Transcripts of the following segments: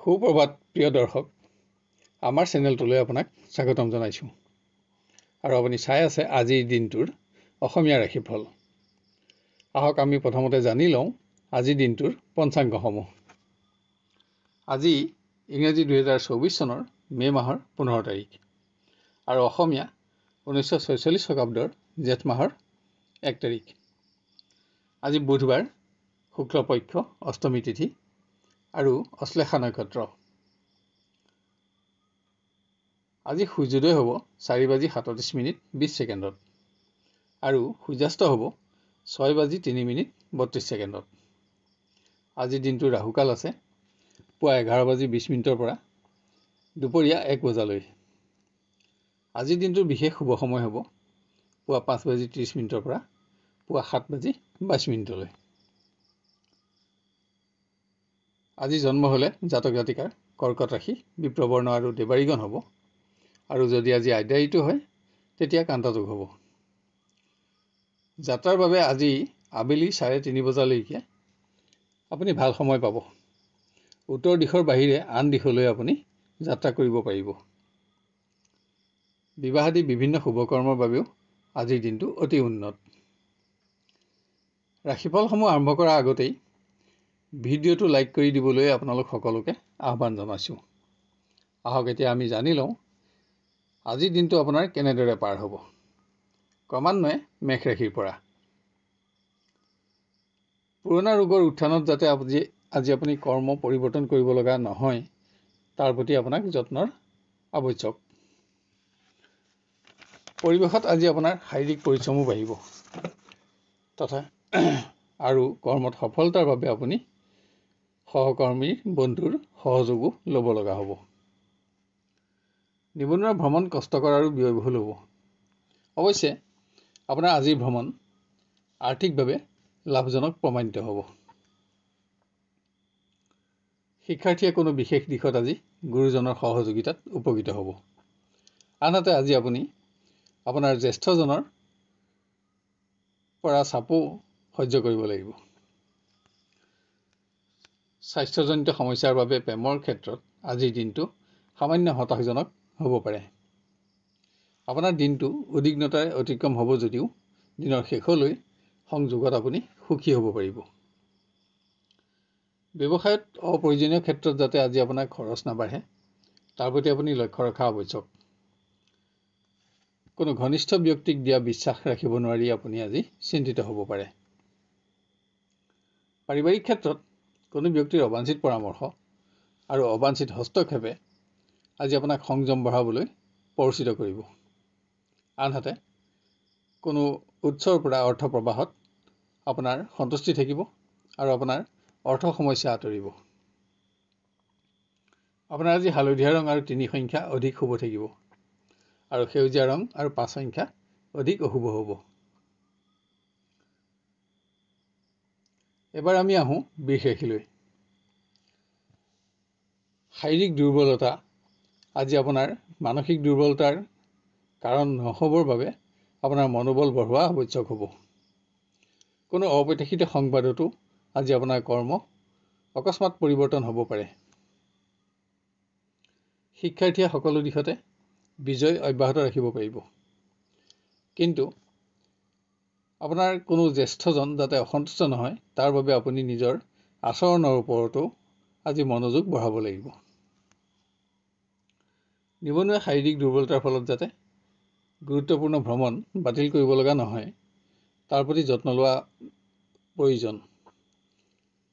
সুপ্ৰভাত প্ৰিয় দৰ্শক, আমাৰ চেনেলটোলৈ আপোনাক স্বাগতম জনাইছোঁ। আৰু আপুনি চাই আছে আজিৰ দিনটোৰ অসমীয়া ৰাশিফল। আহক আমি প্ৰথমতে জানি লওঁ আজিৰ দিনটোৰ পঞ্চাংগসমূহ। আজি ইংৰাজী 2024 চনৰ মে' মাহৰ 15 তাৰিখ আৰু অসমীয়া 1946 শকাব্দৰ জেঠ মাহৰ 1 তাৰিখ। আজি বুধবাৰ, শুক্লপক্ষ, অষ্টমী তিথি আৰু অশ্লেষা নক্ষত্ৰ। আজি সূৰ্যোদয় হ'ব 4:37:20 আৰু সূৰ্যাস্ত হ'ব 6:03:32। আজিৰ দিনটো ৰাহুকাল আছে পুৱা 11:20 পৰা দুপৰীয়া 1 বজালৈ। আজিৰ দিনটোৰ বিশেষ শুভ সময় হ'ব পুৱা 5:30 পৰা পুৱা 7:22। আজি জন্ম হ'লে জাতক জাতিকাৰ কৰ্কট ৰাশি, বিপ্ৰবৰ্ণ আৰু দেৱাৰীগণ হ'ব। আৰু যদি আজি আদ্যায়িত হয় তেতিয়া কান্তাযোগ হ'ব। যাত্ৰাৰ বাবে আজি আবেলি 3:30 বজালৈকে আপুনি ভাল সময় পাব। উত্তৰ দিশৰ বাহিৰে আন দিশলৈ আপুনি যাত্ৰা কৰিব পাৰিব। বিবাহাদি বিভিন্ন শুভকৰ্মৰ বাবেও আজিৰ দিনটো অতি উন্নত। ৰাশিফলসমূহ আৰম্ভ কৰাৰ আগতেই ভিডিঅ'টো লাইক কৰি দিবলৈ আপোনালোক সকলোকে আহ্বান জনাইছোঁ। আহক এতিয়া আমি জানি লওঁ আজিৰ দিনটো আপোনাৰ কেনেদৰে পাৰ হ'ব। ক্ৰমান্বয়ে মেষ ৰাশিৰ পৰা। পুৰণা ৰোগৰ উত্থানত যাতে আজি আপুনি কৰ্ম পৰিৱৰ্তন কৰিব লগা নহয় তাৰ প্ৰতি আপোনাক যত্নৰ আৱশ্যক। পৰিৱেশত আজি আপোনাৰ শাৰীৰিক পৰিশ্ৰমো বাঢ়িব তথা আৰু কৰ্মত সফলতাৰ বাবে আপুনি সহকৰ্মীৰ বন্ধুৰ সহযোগো ল'ব লগা হ'ব। নিবনুৱাৰ ভ্ৰমণ কষ্টকৰ আৰু ব্যয়বহুল হ'ব। অৱশ্যে আপোনাৰ আজিৰ ভ্ৰমণ আৰ্থিকভাৱে লাভজনক প্ৰমাণিত হ'ব। শিক্ষাৰ্থীয়ে কোনো বিশেষ দিশত আজি গুৰুজনৰ সহযোগিতাত উপকৃত হ'ব। আনহাতে আজি আপুনি আপোনাৰ জ্যেষ্ঠজনৰ পৰা চাপো সহ্য কৰিব লাগিব। স্বাস্থ্যজনিত সমস্যাৰ বাবে প্ৰেমৰ ক্ষেত্ৰত আজিৰ দিনটো সামান্য হতাশজনক হ'ব পাৰে। আপোনাৰ দিনটো উদ্বিগ্নতাৰে অতিক্ৰম হ'ব যদিও দিনৰ শেষলৈ সংযোগত আপুনি সুখী হ'ব পাৰিব। ব্যৱসায়ত অপ্ৰয়োজনীয় ক্ষেত্ৰত যাতে আজি আপোনাৰ খৰচ নাবাঢ়ে তাৰ প্ৰতি আপুনি লক্ষ্য ৰখা আৱশ্যক। কোনো ঘনিষ্ঠ ব্যক্তিক দিয়া বিশ্বাস ৰাখিব নোৱাৰি আপুনি আজি চিন্তিত হ'ব পাৰে। পাৰিবাৰিক ক্ষেত্ৰত কোনো ব্যক্তিৰ অবাঞ্ছিত পৰামৰ্শ আৰু অবাঞ্ছিত হস্তক্ষেপে আজি আপোনাক সংযম বঢ়াবলৈ প্ৰৰোচিত কৰিব। আনহাতে কোনো উৎসৰ পৰা অৰ্থ প্ৰবাহত আপোনাৰ সন্তুষ্টি থাকিব আৰু আপোনাৰ অৰ্থ সমস্যা আঁতৰিব। আপোনাৰ আজি হালধীয়া ৰং আৰু 3 সংখ্যা অধিক শুভ থাকিব আৰু সেউজীয়া ৰং আৰু 5 সংখ্যা অধিক অশুভ হ'ব। এবাৰ আমি আহোঁ বৃষ ৰাশিলৈ। শাৰীৰিক দুৰ্বলতা আজি আপোনাৰ মানসিক দুৰ্বলতাৰ কাৰণ নহ'বৰ বাবে আপোনাৰ মনোবল বঢ়োৱা আৱশ্যক হ'ব। কোনো অপ্ৰত্যাশিত সংবাদতো আজি আপোনাৰ কৰ্ম অকস্মাত পৰিৱৰ্তন হ'ব পাৰে। শিক্ষাৰ্থীয়ে সকলো দিশতে বিজয় অব্যাহত ৰাখিব পাৰিব। কিন্তু আপোনাৰ কোনো জ্যেষ্ঠজন যাতে অসন্তুষ্ট নহয় তাৰ বাবে আপুনি নিজৰ আচৰণৰ ওপৰতো আজি মনোযোগ বঢ়াব লাগিব। নিবনুৱা শাৰীৰিক দুৰ্বলতাৰ ফলত যাতে গুৰুত্বপূৰ্ণ ভ্ৰমণ বাতিল কৰিব লগা নহয় তাৰ প্ৰতি যত্ন লোৱা প্ৰয়োজন।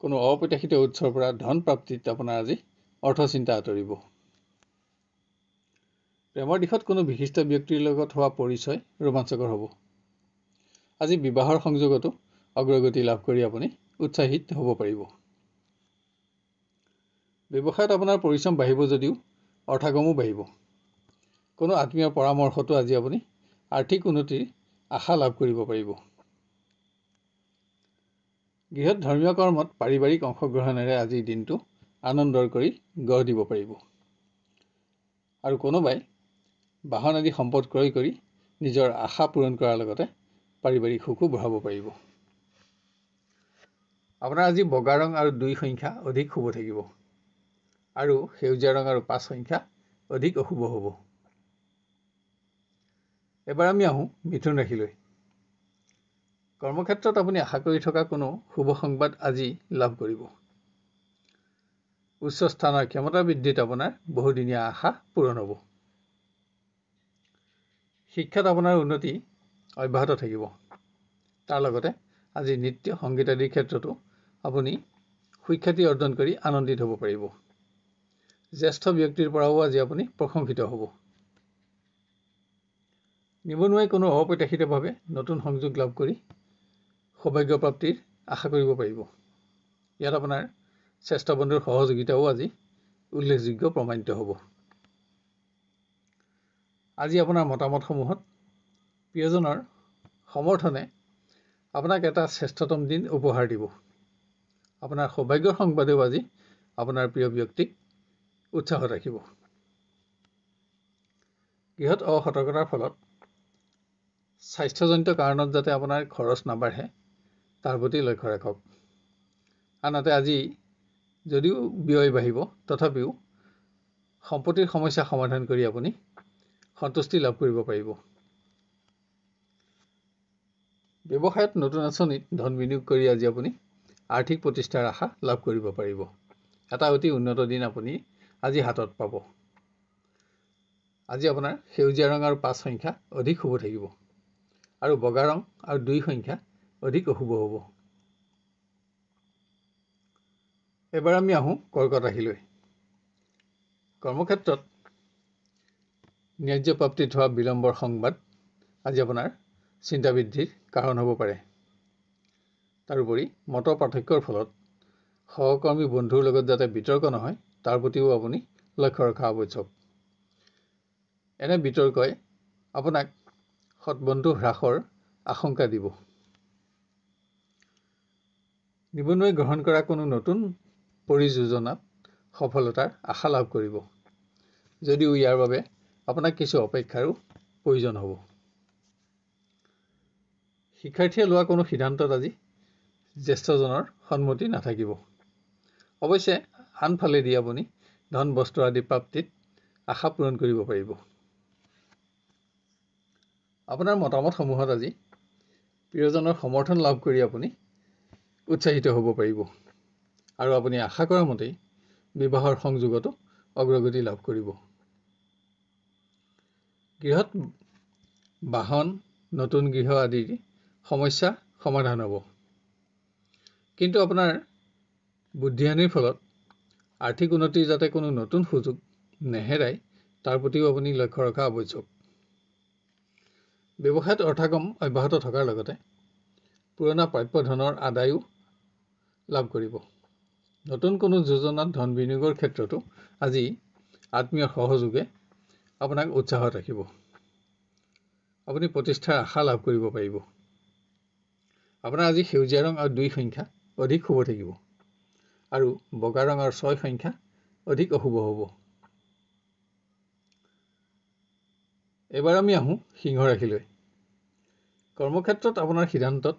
কোনো অপ্ৰত্যাশিত উৎসৰ পৰা ধন প্ৰাপ্তিত আপোনাৰ আজি অৰ্থচিন্তা আঁতৰিব। প্ৰেমৰ দিশত কোনো বিশিষ্ট ব্যক্তিৰ লগত হোৱা পৰিচয় ৰোমাঞ্চকৰ হ'ব। আজি বিবাহৰ সংযোগতো অগ্ৰগতি লাভ কৰি আপুনি উৎসাহিত হ'ব পাৰিব। ব্যৱসায়ত আপোনাৰ পৰিশ্ৰম বাঢ়িব যদিও অৰ্থাগমো বাঢ়িব। কোনো আত্মীয়ৰ পৰামৰ্শতো আজি আপুনি আৰ্থিক উন্নতিৰ আশা লাভ কৰিব পাৰিব। গৃহত ধৰ্মীয় কৰ্মত পাৰিবাৰিক অংশগ্ৰহণেৰে আজিৰ দিনটো আনন্দৰ কৰি গঢ় দিব পাৰিব। আৰু কোনোবাই বাহন আদি সম্পদ ক্ৰয় কৰি নিজৰ আশা পূৰণ কৰাৰ লগতে পাৰিবাৰিক সুখো বঢ়াব পাৰিব। আপোনাৰ আজি বগা ৰং আৰু 2 সংখ্যা অধিক শুভ থাকিব আৰু সেউজীয়া ৰং আৰু 5 সংখ্যা অধিক অশুভ হ'ব। এবাৰ আমি আহোঁ মিথুন ৰাশিলৈ। কৰ্মক্ষেত্ৰত আপুনি আশা কৰি থকা কোনো শুভ সংবাদ আজি লাভ কৰিব। উচ্চ স্থানৰ ক্ষমতা বৃদ্ধিত আপোনাৰ বহুদিনীয়া আশা পূৰণ হ'ব। শিক্ষাত আপোনাৰ উন্নতি অব্যাহত থাকিব। তাৰ লগতে আজি নৃত্য সংগীত আদিৰ ক্ষেত্ৰতো আপুনি সুখ্যাতি অৰ্জন কৰি আনন্দিত হ'ব পাৰিব। জ্যেষ্ঠ ব্যক্তিৰ পৰাও আজি আপুনি প্ৰশংসিত হ'ব। নিবনুৱাই কোনো অপ্ৰত্যাশিতভাৱে নতুন সংযোগ লাভ কৰি সৌভাগ্য প্ৰাপ্তিৰ আশা কৰিব পাৰিব। ইয়াত আপোনাৰ শ্ৰেষ্ঠ বন্ধুৰ সহযোগিতাও আজি উল্লেখযোগ্য প্ৰমাণিত হ'ব। আজি আপোনাৰ মতামতসমূহত প্ৰিয়জনৰ সমৰ্থনে আপোনাক এটা শ্ৰেষ্ঠতম দিন উপহাৰ দিব। আপোনাৰ সৌভাগ্যৰ সংবাদেও আজি আপোনাৰ প্ৰিয় ব্যক্তিক উৎসাহত ৰাখিব। গৃহত অসতৰ্কতাৰ ফলত স্বাস্থ্যজনিত কাৰণত যাতে আপোনাৰ খৰচ নাবাঢ়ে তাৰ প্ৰতি লক্ষ্য ৰাখক। আনহাতে আজি যদিও ব্যয় বাঢ়িব তথাপিও সম্পত্তিৰ সমস্যা সমাধান কৰি আপুনি সন্তুষ্টি লাভ কৰিব পাৰিব। ব্যৱসায়ত নতুন আঁচনিত ধন বিনিয়োগ কৰি আজি আপুনি আৰ্থিক প্ৰতিষ্ঠাৰ আশা লাভ কৰিব পাৰিব। এটা অতি উন্নত দিন আপুনি আজি হাতত পাব। আজি আপোনাৰ সেউজীয়া ৰং আৰু 5 সংখ্যা অধিক শুভ থাকিব আৰু বগা ৰং আৰু 2 সংখ্যা অধিক অশুভ হ'ব। এবাৰ আমি আহোঁ কৰ্কট ৰাশিলৈ। কৰ্মক্ষেত্ৰত ন্যায্য প্ৰাপ্তিত হোৱা বিলম্বৰ সংবাদ আজি আপোনাৰ চিন্তা বৃদ্ধিৰ কাৰণ হ'ব পাৰে। তাৰোপৰি মতৰ পাৰ্থক্যৰ ফলত সহকৰ্মী বন্ধুৰ লগত যাতে বিতৰ্ক নহয় তাৰ প্ৰতিও আপুনি লক্ষ্য ৰখা আৱশ্যক। এনে বিতৰ্কই আপোনাক সৎবন্ধু হ্ৰাসৰ আশংকা দিব। নিবনুৱাই গ্ৰহণ কৰা কোনো নতুন পৰিযোজনাত সফলতাৰ আশা লাভ কৰিব, যদিও ইয়াৰ বাবে আপোনাক কিছু অপেক্ষাৰো প্ৰয়োজন হ'ব। শিক্ষাৰ্থীয়ে লোৱা কোনো সিদ্ধান্তত আজি জ্যেষ্ঠজনৰ সন্মতি নাথাকিব। অৱশ্যে আনফালেদি আপুনি ধন বস্ত্ৰ আদি প্ৰাপ্তিত আশা পূৰণ কৰিব পাৰিব। আপোনাৰ মতামতসমূহত আজি প্ৰিয়জনৰ সমৰ্থন লাভ কৰি আপুনি উৎসাহিত হ'ব পাৰিব আৰু আপুনি আশা কৰা মতেই বিবাহৰ সংযোগতো অগ্ৰগতি লাভ কৰিব। গৃহত বাহন নতুন গৃহ আদিৰ সমস্যা সমাধান হ'ব। কিন্তু আপোনাৰ বুদ্ধিহানিৰ ফলত আৰ্থিক উন্নতিৰ যাতে কোনো নতুন সুযোগ নেহেৰাই তাৰ প্ৰতিও আপুনি লক্ষ্য ৰখা আৱশ্যক। ব্যৱসায়ত অৰ্থগম অব্যাহত থকাৰ লগতে পুৰণা প্ৰাপ্য ধনৰ আদায়ো লাভ কৰিব। নতুন কোনো যোজনাত ধন বিনিয়োগৰ ক্ষেত্ৰতো আজি আত্মীয় সহযোগে আপোনাক উৎসাহত ৰাখিব। আপুনি প্ৰতিষ্ঠাৰ আশা লাভ কৰিব পাৰিব। আপোনাৰ আজি সেউজীয়া ৰং আৰু 2 সংখ্যা অধিক শুভ থাকিব আৰু বগা ৰং আৰু 6 সংখ্যা অধিক অশুভ হ'ব। এবাৰ আমি আহোঁ সিংহ ৰাশিলৈ। কৰ্মক্ষেত্ৰত আপোনাৰ সিদ্ধান্তত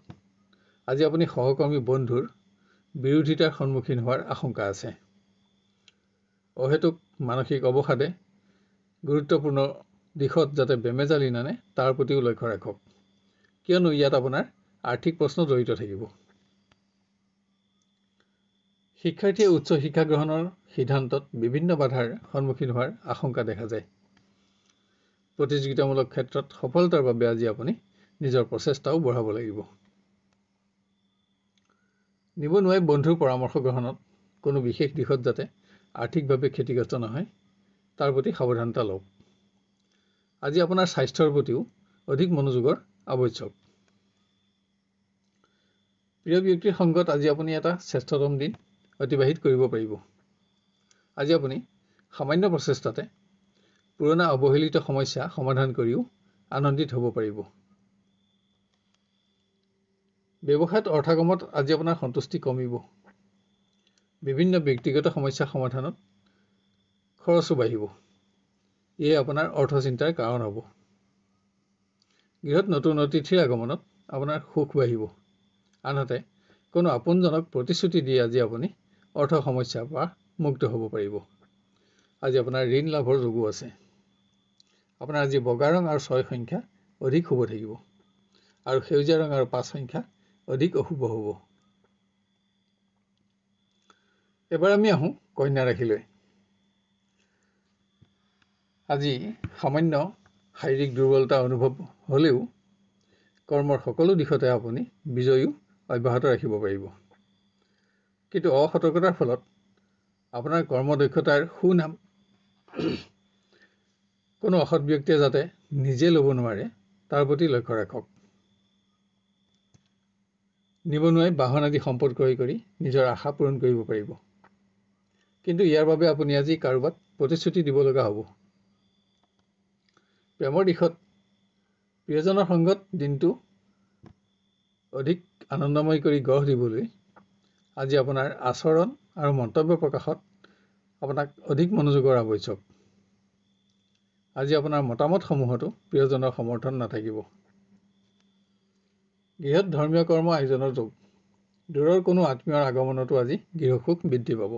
আজি আপুনি সহকৰ্মী বন্ধুৰ বিৰোধিতাৰ সন্মুখীন হোৱাৰ আশংকা আছে। অহেতুক মানসিক অৱসাদে গুৰুত্বপূৰ্ণ দিশত যাতে বেমেজালি নানে তাৰ প্ৰতিও লক্ষ্য ৰাখক, কিয়নো ইয়াত আপোনাৰ আৰ্থিক প্ৰশ্ন জড়িত থাকিব। শিক্ষাৰ্থীয়ে উচ্চ শিক্ষা গ্ৰহণৰ সিদ্ধান্তত বিভিন্ন বাধাৰ সন্মুখীন হোৱাৰ আশংকা দেখা যায়। প্ৰতিযোগিতামূলক ক্ষেত্ৰত সফলতাৰ বাবে আজি আপুনি নিজৰ প্ৰচেষ্টাও বঢ়াব লাগিব। নিবনুৱাই বন্ধুৰ পৰামৰ্শ গ্ৰহণত কোনো বিশেষ দিশত যাতে আৰ্থিকভাৱে ক্ষতিগ্ৰস্ত নহয় তাৰ প্ৰতি সাৱধানতা লওক। আজি আপোনাৰ স্বাস্থ্যৰ প্ৰতিও অধিক মনোযোগৰ আৱশ্যক। প্ৰিয় ব্যক্তিৰ সংগত আজি আপুনি এটা শ্ৰেষ্ঠতম দিন অতিবাহিত কৰিব পাৰিব। আজি আপুনি সামান্য প্ৰচেষ্টাতে পুৰণা অৱহেলিত সমস্যা সমাধান কৰিও আনন্দিত হ'ব পাৰিব। ব্যৱসায়ত অৰ্থগমত আজি আপোনাৰ সন্তুষ্টি কমিব। বিভিন্ন ব্যক্তিগত সমস্যা সমাধানত খৰচো বাঢ়িব। ইয়ে আপোনাৰ অৰ্থচিন্তাৰ কাৰণ হ'ব। গৃহত নতুন অতিথিৰ আগমনত আপোনাৰ সুখ বাঢ়িব। আনহাতে কোনো আপোনজনক প্ৰতিশ্ৰুতি দি আজি আপুনি অৰ্থ সমস্যাৰ পৰা মুক্ত হ'ব পাৰিব। আজি আপোনাৰ ঋণ লাভৰ যোগো আছে। আপোনাৰ আজি বগা ৰং আৰু 6 সংখ্যা অধিক শুভ থাকিব আৰু সেউজীয়া ৰং আৰু 5 সংখ্যা অধিক অশুভ হ'ব। এবাৰ আমি আহোঁ কন্যা ৰাশিলৈ। আজি সামান্য শাৰীৰিক দুৰ্বলতা অনুভৱ হ'লেও কৰ্মৰ সকলো দিশতে আপুনি বিজয়ী অব্যাহত ৰাখিব পাৰিব। কিন্তু অসতৰ্কতাৰ ফলত আপোনাৰ কৰ্মদক্ষতাৰ সুনাম কোনো অসৎ ব্যক্তিয়ে যাতে নিজে ল'ব নোৱাৰে তাৰ প্ৰতি লক্ষ্য ৰাখক। নিবনুৱাই বাহন আদি সম্পদ ক্ৰয় কৰি নিজৰ আশা পূৰণ কৰিব পাৰিব। কিন্তু ইয়াৰ বাবে আপুনি আজি কাৰোবাক প্ৰতিশ্ৰুতি দিব লগা হ'ব। প্ৰেমৰ দিশত প্ৰিয়জনৰ সংগত দিনটো অধিক আনন্দময় কৰি গঢ় দিবলৈ আজি আপোনাৰ আচৰণ আৰু মন্তব্য প্ৰকাশত আপোনাক অধিক মনোযোগৰ আৱশ্যক। আজি আপোনাৰ মতামতসমূহতো প্ৰিয়জনৰ সমৰ্থন নাথাকিব। গৃহত ধৰ্মীয় কৰ্ম আয়োজনৰ যোগ। দূৰৰ কোনো আত্মীয়ৰ আগমনতো আজি গৃহসুখ বৃদ্ধি পাব।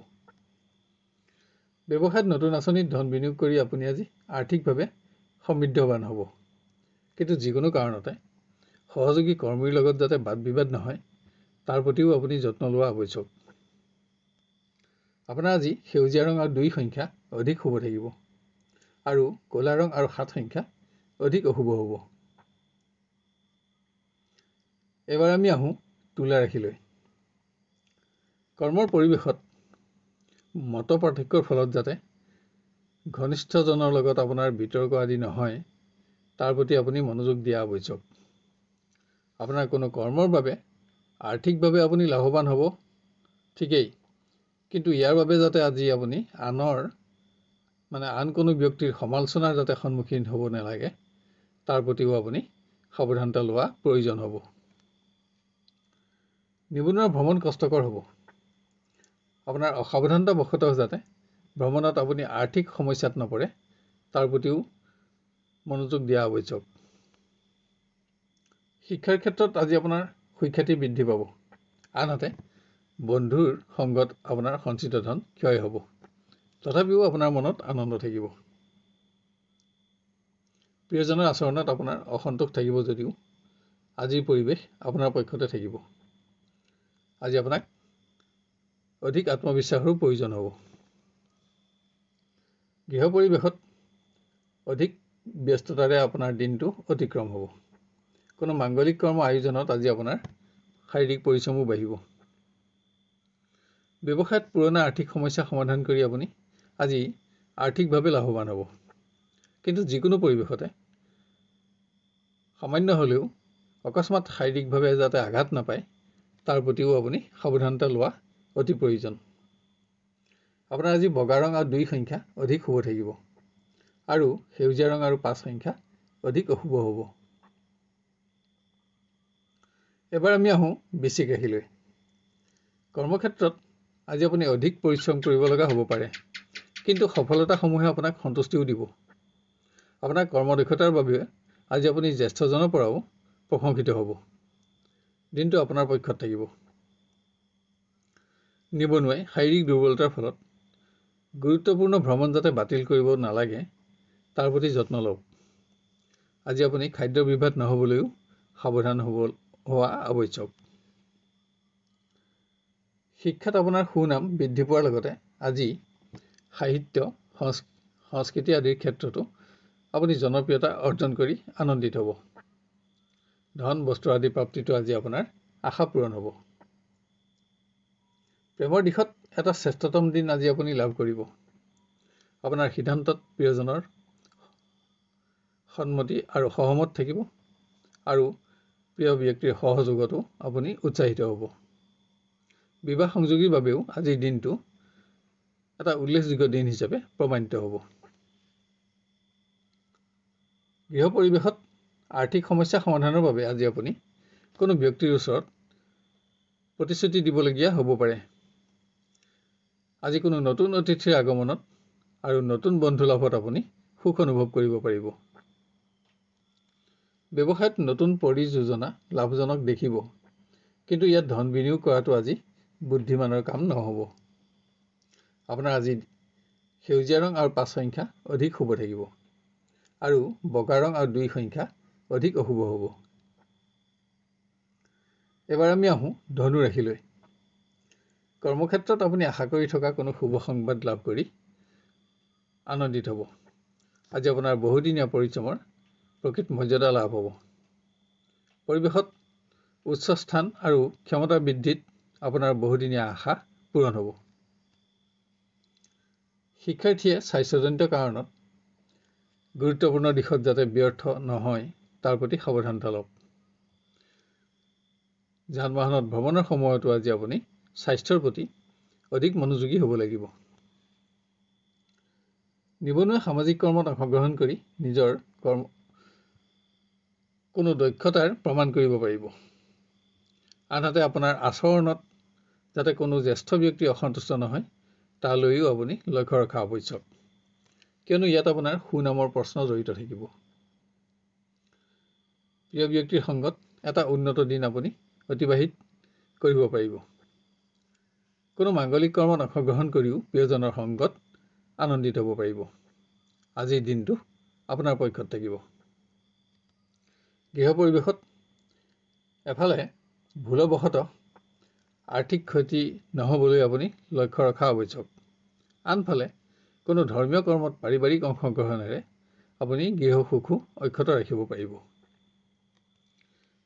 ব্যৱসায়ত নতুন আঁচনিত ধন বিনিয়োগ কৰি আপুনি আজি আৰ্থিকভাৱে সমৃদ্ধৱান হ'ব। কিন্তু যিকোনো কাৰণতে সহযোগী কৰ্মীৰ লগত যাতে বাদ বিবাদ নহয় তাৰ প্ৰতিও আপুনি যত্ন লোৱা আৱশ্যক। আপোনাৰ আজি সেউজীয়া ৰং আৰু 2 সংখ্যা অধিক শুভ থাকিব আৰু ক'লা ৰং আৰু 7 সংখ্যা অধিক অশুভ হ'ব। এবাৰ আমি আহোঁ তুলা ৰাশিলৈ। কৰ্মৰ পৰিৱেশত মত পাৰ্থক্যৰ ফলত যাতে ঘনিষ্ঠজনৰ লগত আপোনাৰ বিতৰ্ক আদি নহয় তাৰ প্ৰতি আপুনি মনোযোগ দিয়া আৱশ্যক। আপোনাৰ কোনো কৰ্মৰ বাবে আৰ্থিকভাৱে আপুনি লাভৱান হ'ব ঠিকেই, কিন্তু ইয়াৰ বাবে যাতে আজি আপুনি আন কোনো ব্যক্তিৰ সমালোচনাৰ যাতে সন্মুখীন হ'ব নালাগে তাৰ প্ৰতিও আপুনি সাৱধানতা লোৱা প্ৰয়োজন হ'ব। নিবনুৱাৰ ভ্ৰমণ কষ্টকৰ হ'ব। আপোনাৰ অসাৱধানতাবশতঃ যাতে ভ্ৰমণত আপুনি আৰ্থিক সমস্যাত নপৰে তাৰ প্ৰতিও মনোযোগ দিয়া আৱশ্যক। শিক্ষাৰ ক্ষেত্ৰত আজি আপোনাৰ সুখ্যাতি বৃদ্ধি পাব। আনহাতে বন্ধুৰ সংগত আপোনাৰ সঞ্চিত ধন ক্ষয় হ'ব। তথাপিও আপোনাৰ মনত আনন্দ থাকিব। প্ৰিয়জনৰ আচৰণত আপোনাৰ অসন্তোষ থাকিব যদিও আজিৰ পৰিৱেশ আপোনাৰ পক্ষতে থাকিব। আজি আপোনাক অধিক আত্মবিশ্বাসৰো প্ৰয়োজন হ'ব। গৃহ পৰিৱেশত অধিক ব্যস্ততাৰে আপোনাৰ দিনটো অতিক্ৰম হ'ব। কোনো মাংগলিক কৰ্ম আয়োজনত আজি আপোনাৰ শাৰীৰিক পৰিশ্ৰমো বাঢ়িব। ব্যৱসায়ত পুৰণা আৰ্থিক সমস্যা সমাধান কৰি আপুনি আজি আৰ্থিকভাৱে লাভৱান হ'ব। কিন্তু যিকোনো পৰিৱেশতে সামান্য হ'লেও অকস্মাত শাৰীৰিকভাৱে যাতে আঘাত নাপায় তাৰ প্ৰতিও আপুনি সাৱধানতা লোৱা অতি প্ৰয়োজন। আপোনাৰ আজি বগা ৰং আৰু 2 সংখ্যা অধিক শুভ থাকিব আৰু সেউজীয়া ৰং আৰু 5 সংখ্যা অধিক অশুভ হ'ব। এবাৰ আমি আহোঁ বৃশ্চিক ৰাশিলৈ। কৰ্মক্ষেত্ৰত আজি আপুনি অধিক পৰিশ্ৰম কৰিব লগা হ'ব পাৰে, কিন্তু সফলতাসমূহে আপোনাক সন্তুষ্টিও দিব। আপোনাৰ কৰ্মদক্ষতাৰ বাবে আজি আপুনি জ্যেষ্ঠজনৰ পৰাও প্ৰশংসিত হ'ব। দিনটো আপোনাৰ পক্ষত থাকিব। নিবনুৱাই শাৰীৰিক দুৰ্বলতাৰ ফলত গুৰুত্বপূৰ্ণ ভ্ৰমণ যাতে বাতিল কৰিব নালাগে তাৰ প্ৰতি যত্ন লওক। আজি আপুনি খাদ্য বিভ্ৰাট নহ'বলৈও সাৱধান হোৱা আৱশ্যক। শিক্ষাত আপোনাৰ সুনাম বৃদ্ধি পোৱাৰ লগতে আজি সাহিত্য সংস্কৃতি আদিৰ ক্ষেত্ৰতো আপুনি জনপ্ৰিয়তা অৰ্জন কৰি আনন্দিত হ'ব। ধন বস্ত্ৰ আদি প্ৰাপ্তিটো আজি আপোনাৰ আশা পূৰণ হ'ব। প্ৰেমৰ দিশত এটা শ্ৰেষ্ঠতম দিন আজি আপুনি লাভ কৰিব। আপোনাৰ সিদ্ধান্তত প্ৰিয়জনৰ সন্মতি আৰু সহমত থাকিব আৰু প্ৰিয় ব্যক্তিৰ সহযোগতো আপুনি উৎসাহিত হ'ব। বিবাহ সংযোগীৰ বাবেও আজিৰ দিনটো এটা উল্লেখযোগ্য দিন হিচাপে প্ৰমাণিত হ'ব। গৃহ পৰিৱেশত আৰ্থিক সমস্যা সমাধানৰ বাবে আজি আপুনি কোনো ব্যক্তিৰ ওচৰত প্ৰতিশ্ৰুতি দিবলগীয়া হ'ব পাৰে। আজি কোনো নতুন অতিথিৰ আগমনত আৰু নতুন বন্ধু লাভত আপুনি সুখ অনুভৱ কৰিব পাৰিব। ব্যৱসায়ত নতুন পৰিযোজনা লাভজনক দেখিব, কিন্তু ইয়াত ধন বিনিয়োগ কৰাটো আজি বুদ্ধিমানৰ কাম নহ'ব। আপোনাৰ আজি সেউজীয়া ৰং আৰু 5 সংখ্যা অধিক শুভ থাকিব আৰু বগা ৰং আৰু 2 সংখ্যা অধিক অশুভ হ'ব। এবাৰ আমি আহোঁ ধনু ৰাশিলৈ। কৰ্মক্ষেত্ৰত আপুনি আশা কৰি থকা কোনো শুভ সংবাদ লাভ কৰি আনন্দিত হ'ব। আজি আপোনাৰ বহুদিনীয়া পৰিশ্ৰমৰ প্ৰকৃত মৰ্যাদা লাভ হ'ব। পৰিৱেশত উচ্চ স্থান আৰু ক্ষমতা বৃদ্ধিত আপোনাৰ বহুদিনীয়া আশা পূৰণ হ'ব। শিক্ষাৰ্থীয়ে স্বাস্থ্যজনিত কাৰণত গুৰুত্বপূৰ্ণ দিশত যাতে ব্যৰ্থ নহয় তাৰ প্ৰতি সাৱধানতা লওক। যান বাহনত ভ্ৰমণৰ সময়তো আজি আপুনি স্বাস্থ্যৰ প্ৰতি অধিক মনোযোগী হ'ব লাগিব। নিবনুৱা সামাজিক কৰ্মত অংশগ্ৰহণ কৰি নিজৰ কোনো দক্ষতাৰ প্ৰমাণ কৰিব পাৰিব। আনহাতে আপোনাৰ আচৰণত যাতে কোনো জ্যেষ্ঠ ব্যক্তি অসন্তুষ্ট নহয় তালৈও আপুনি লক্ষ্য ৰখা আৱশ্যক, কিয়নো ইয়াত আপোনাৰ সুনামৰ প্ৰশ্ন জড়িত থাকিব। প্ৰিয় ব্যক্তিৰ সংগত এটা উন্নত দিন আপুনি অতিবাহিত কৰিব পাৰিব। কোনো মাংগলিক কৰ্মত অংশগ্ৰহণ কৰিও প্ৰিয়জনৰ সংগত আনন্দিত হ'ব পাৰিব। আজিৰ দিনটো আপোনাৰ পক্ষত থাকিব। গৃহ পৰিৱেশত এফালে ভুলবশতঃ আৰ্থিক ক্ষতি নহ'বলৈ আপুনি লক্ষ্য ৰখা আৱশ্যক। আনফালে কোনো ধৰ্মীয় কৰ্মত পাৰিবাৰিক অংশগ্ৰহণেৰে আপুনি গৃহ সুখো অক্ষত ৰাখিব পাৰিব।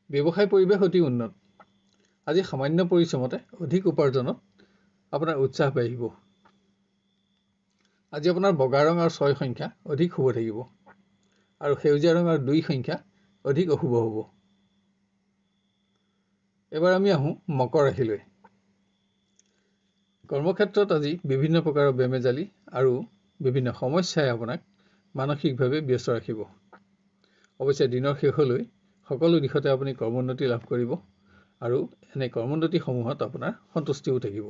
ব্যৱসায় পৰিৱেশ অতি উন্নত। আজি সামান্য পৰিশ্ৰমতে অধিক উপাৰ্জনত আপোনাৰ উৎসাহ বাঢ়িব। আজি আপোনাৰ বগা ৰং আৰু 6 সংখ্যা অধিক শুভ থাকিব আৰু সেউজীয়া ৰং আৰু 2 সংখ্যা অধিক অশুভ হ'ব। এবাৰ আমি আহোঁ মকৰ ৰাশিলৈ। কৰ্মক্ষেত্ৰত আজি বিভিন্ন প্ৰকাৰৰ বেমেজালি আৰু বিভিন্ন সমস্যাই আপোনাক মানসিকভাৱে ব্যস্ত ৰাখিব। অৱশ্যে দিনৰ শেষলৈ সকলো দিশতে আপুনি কৰ্মোন্নতি লাভ কৰিব আৰু এনে কৰ্মোন্নতিসমূহত আপোনাৰ সন্তুষ্টিও থাকিব।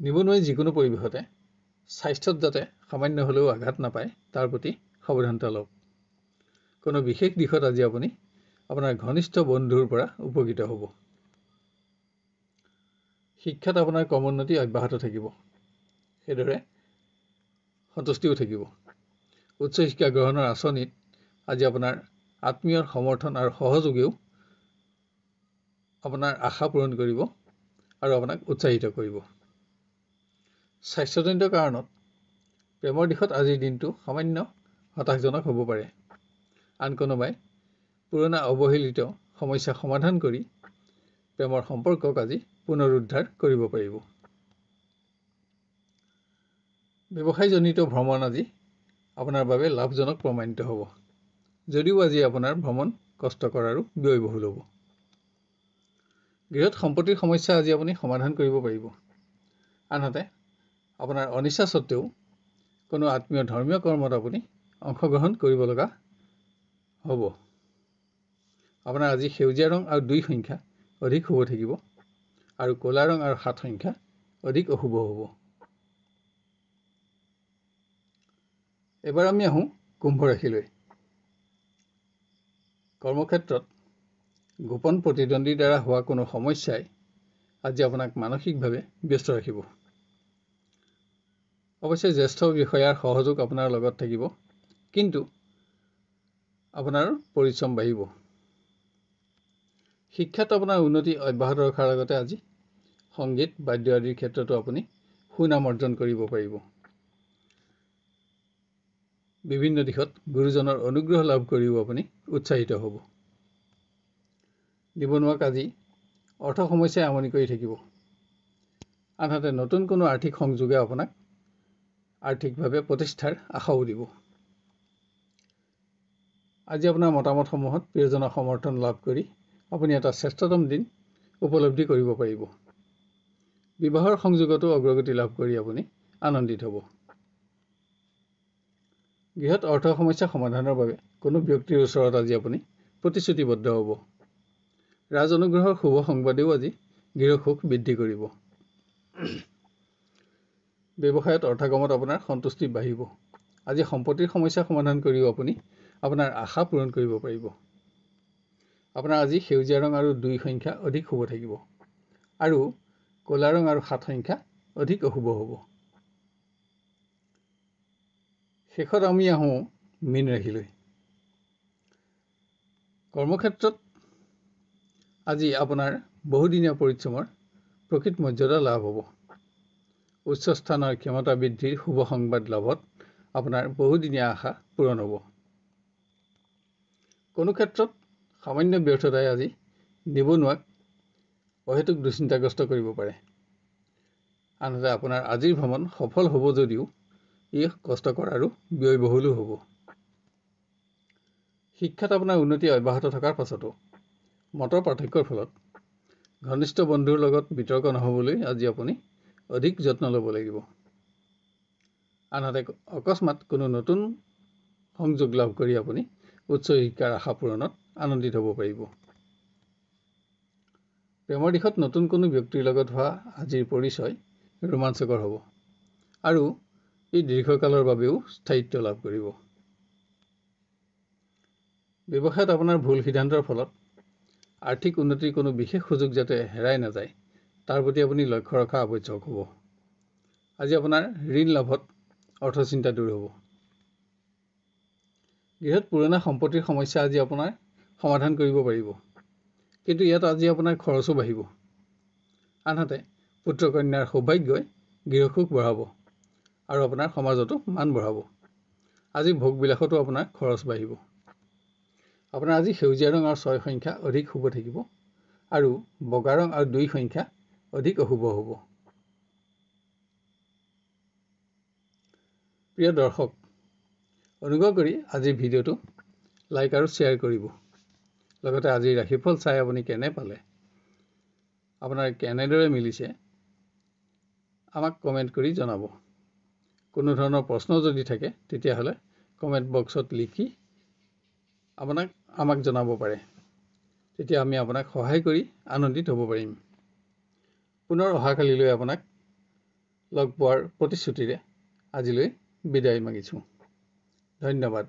নিবনুৱাই যিকোনো পৰিৱেশতে স্বাস্থ্যত যাতে সামান্য হ'লেও আঘাত নাপায় তাৰ প্ৰতি সাৱধানতা লওক। কোনো বিশেষ দিশত আজি আপুনি আপোনাৰ ঘনিষ্ঠ বন্ধুৰ পৰা উপকৃত হ'ব। শিক্ষাত আপোনাৰ কৰ্মোন্নতি অব্যাহত থাকিব, সেইদৰে সন্তুষ্টিও থাকিব। উচ্চ শিক্ষা গ্ৰহণৰ আঁচনিত আজি আপোনাৰ আত্মীয়ৰ সমৰ্থন আৰু সহযোগেও আপোনাৰ আশা পূৰণ কৰিব আৰু আপোনাক উৎসাহিত কৰিব। স্বাস্থ্যজনিত কাৰণত প্ৰেমৰ দিশত আজিৰ দিনটো সামান্য হতাশজনক হ'ব পাৰে। আন কোনোবাই পুৰণা অৱহেলিত সমস্যা সমাধান কৰি প্ৰেমৰ সম্পৰ্কক আজি পুনৰুদ্ধাৰ কৰিব পাৰিব। ব্যৱসায়জনিত ভ্ৰমণ আজি আপোনাৰ বাবে লাভজনক প্ৰমাণিত হ'ব, যদিও আজি আপোনাৰ ভ্ৰমণ কষ্টকৰ আৰু ব্যয়বহুল হ'ব। গৃহত সম্পত্তিৰ সমস্যা আজি আপুনি সমাধান কৰিব পাৰিব। আনহাতে আপোনাৰ অনিচ্ছা সত্ত্বেও কোনো আত্মীয় ধৰ্মীয় কৰ্মত আপুনি অংশগ্ৰহণ কৰিব লগা হ'ব। আপোনাৰ আজি সেউজীয়া ৰং আৰু 2 সংখ্যা অধিক শুভ থাকিব আৰু ক'লা ৰং আৰু 7 সংখ্যা অধিক অশুভ হ'ব। এবাৰ আমি আহোঁ কুম্ভ ৰাশিলৈ। কৰ্মক্ষেত্ৰত গোপন প্ৰতিদ্বন্দ্বীৰ দ্বাৰা হোৱা কোনো সমস্যাই আজি আপোনাক মানসিকভাৱে ব্যস্ত ৰাখিব। অৱশ্যে জ্যেষ্ঠ বিষয়াৰ সহযোগ আপোনাৰ লগত থাকিব, কিন্তু আপোনাৰ পৰিশ্ৰম বাঢ়িব। শিক্ষাত আপোনাৰ উন্নতি অব্যাহত ৰখাৰ লগতে আজি সংগীত বাদ্য আদিৰ ক্ষেত্ৰতো আপুনি সুনাম অৰ্জন কৰিব পাৰিব। বিভিন্ন দিশত গুৰুজনৰ অনুগ্ৰহ লাভ কৰিও আপুনি উৎসাহিত হ'ব। নিবনুৱাক আজি অৰ্থ সমস্যাই আমনি কৰি থাকিব। আনহাতে নতুন কোনো আৰ্থিক সংযোগে আপোনাক আৰ্থিকভাৱে প্ৰতিষ্ঠাৰ আশাও দিব। আজি আপোনাৰ মতামতসমূহত প্ৰিয়জনৰ সমৰ্থন লাভ কৰি আপুনি এটা শ্ৰেষ্ঠতম দিন উপলব্ধি কৰিব পাৰিব। বিবাহৰ সংযোগতো অগ্ৰগতি লাভ কৰি আপুনি আনন্দিত হ'ব। গৃহত অৰ্থ সমস্যা সমাধানৰ বাবে কোনো ব্যক্তিৰ ওচৰত আজি আপুনি প্ৰতিশ্ৰুতিবদ্ধ হ'ব। ৰাজ অনুগ্ৰহৰ শুভ সংবাদেও আজি গৃহ সুখ বৃদ্ধি কৰিব। ব্যৱসায়ত অৰ্থগমত আপোনাৰ সন্তুষ্টি বাঢ়িব। আজি সম্পত্তিৰ সমস্যা সমাধান কৰিও আপুনি আপোনাৰ আশা পূৰণ কৰিব পাৰিব। আপোনাৰ আজি সেউজীয়া ৰং আৰু 2 সংখ্যা অধিক শুভ থাকিব আৰু ক'লা ৰং আৰু 7 সংখ্যা অধিক অশুভ হ'ব। শেষত আমি আহোঁ মীন ৰাশিলৈ। কৰ্মক্ষেত্ৰত আজি আপোনাৰ বহুদিনীয়া পৰিশ্ৰমৰ প্ৰকৃত মৰ্যাদা লাভ হ'ব। উচ্চ স্থানৰ ক্ষমতা বৃদ্ধিৰ শুভ সংবাদ লাভত আপোনাৰ বহুদিনীয়া আশা পূৰণ হ'ব। কোনো ক্ষেত্ৰত সামান্য ব্যৰ্থতাই আজি নিবনুৱাক অহেতুক দুশ্চিন্তাগ্ৰস্ত কৰিব পাৰে। আনহাতে আপোনাৰ আজিৰ ভ্ৰমণ সফল হ'ব যদিও ই কষ্টকৰ আৰু ব্যয়বহুলো হ'ব। শিক্ষাত আপোনাৰ উন্নতি অব্যাহত থকাৰ পাছতো মতৰ পাৰ্থক্যৰ ফলত ঘনিষ্ঠ বন্ধুৰ লগত বিতৰ্ক নহ'বলৈ আজি আপুনি অধিক যত্ন ল'ব লাগিব। আনহাতে অকস্মাত কোনো নতুন সংযোগ লাভ কৰি আপুনি উচ্চ শিক্ষাৰ আশা পূৰণত আনন্দিত হ'ব পাৰিব। প্ৰেমৰ দিশত নতুন কোনো ব্যক্তিৰ লগত হোৱা আজিৰ পৰিচয় ৰোমাঞ্চকৰ হ'ব আৰু ই দীৰ্ঘকালৰ বাবেও স্থায়িত্ব লাভ কৰিব। ব্যৱসায়ত আপোনাৰ ভুল সিদ্ধান্তৰ ফলত আৰ্থিক উন্নতিৰ কোনো বিশেষ সুযোগ যাতে হেৰাই নাযায় তাৰ প্ৰতি আপুনি লক্ষ্য ৰখা আৱশ্যক হ'ব। আজি আপোনাৰ ঋণ লাভত অৰ্থচিন্তা দূৰ হ'ব। গৃহত পুৰণা সম্পত্তিৰ সমস্যা আজি আপোনাৰ সমাধান কৰিব পাৰিব, কিন্তু ইয়াত আজি আপোনাৰ খৰচো বাঢ়িব। আনহাতে পুত্ৰ কন্যাৰ সৌভাগ্যই গৃহসুখ বঢ়াব আৰু আপোনাৰ সমাজতো মান বঢ়াব। আজি ভোগবিলাসতো আপোনাৰ খৰচ বাঢ়িব। আপোনাৰ আজি সেউজীয়া ৰং আৰু 6 সংখ্যা অধিক শুভ থাকিব আৰু বগা ৰং আৰু 2 সংখ্যা অধিক অশুভ হ'ব। প্ৰিয় দৰ্শক, অনুগ্ৰহ কৰি আজিৰ ভিডিঅ'টো লাইক আৰু শ্বেয়াৰ কৰিব। লগতে আজিৰ ৰাশিফল চাই আপুনি কেনে পালে, আপোনাৰ কেনেদৰে মিলিছে আমাক কমেণ্ট কৰি জনাব। কোনো ধৰণৰ প্ৰশ্ন যদি থাকে তেতিয়াহ'লে কমেণ্ট বক্সত লিখি আমাক জনাব পাৰে। তেতিয়া আমি আপোনাক সহায় কৰি আনন্দিত হ'ব পাৰিম। পুনৰ অহাকালিলৈ আপোনাক লগ পোৱাৰ প্ৰতিশ্ৰুতিৰে আজিলৈ বিদায় মাগিছোঁ। ধন্যবাদ।